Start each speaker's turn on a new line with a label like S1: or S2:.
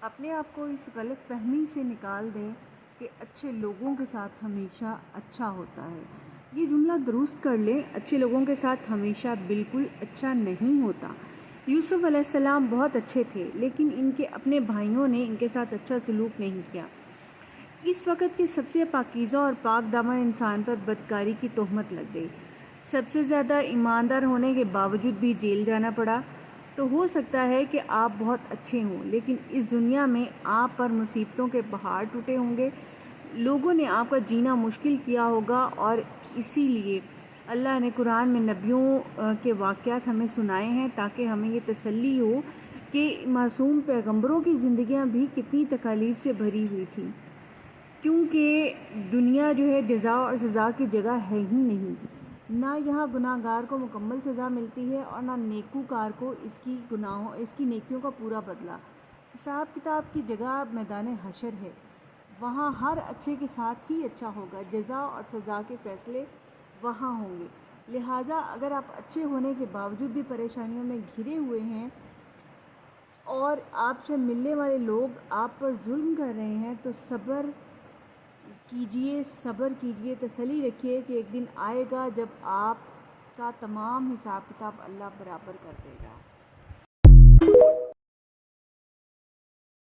S1: اپنے آپ کو اس غلط فہمی سے نکال دیں کہ اچھے لوگوں کے ساتھ ہمیشہ اچھا ہوتا ہے۔ یہ جملہ درست کر لیں، اچھے لوگوں کے ساتھ ہمیشہ بالکل اچھا نہیں ہوتا۔ یوسف علیہ السلام بہت اچھے تھے، لیکن ان کے اپنے بھائیوں نے ان کے ساتھ اچھا سلوک نہیں کیا۔ اس وقت کے سب سے پاکیزہ اور پاک دامن انسان پر بدکاری کی تہمت لگ گئی۔ سب سے زیادہ ایماندار ہونے کے باوجود بھی جیل جانا پڑا۔ تو ہو سکتا ہے کہ آپ بہت اچھے ہوں، لیکن اس دنیا میں آپ پر مصیبتوں کے پہاڑ ٹوٹے ہوں گے، لوگوں نے آپ کا جینا مشکل کیا ہوگا، اور اسی لیے اللہ نے قرآن میں نبیوں کے واقعات ہمیں سنائے ہیں تاکہ ہمیں یہ تسلی ہو کہ معصوم پیغمبروں کی زندگیاں بھی کتنی تکالیف سے بھری ہوئی تھیں، کیونکہ دنیا جو ہے جزا اور سزا کی جگہ ہے ہی نہیں۔ نہ یہاں گناہ گار کو مکمل سزا ملتی ہے اور نہ نیکوکار کو اس کی نیکیوں کا پورا بدلہ۔ حساب کتاب کی جگہ میدان حشر ہے، وہاں ہر اچھے کے ساتھ ہی اچھا ہوگا، جزا اور سزا کے فیصلے وہاں ہوں گے۔ لہٰذا اگر آپ اچھے ہونے کے باوجود بھی پریشانیوں میں گھرے ہوئے ہیں اور آپ سے ملنے والے لوگ آپ پر ظلم کر رہے ہیں تو صبر کیجئے، تسلی رکھیے کہ ایک دن آئے گا جب آپ کا تمام حساب کتاب اللہ برابر کر دے گا۔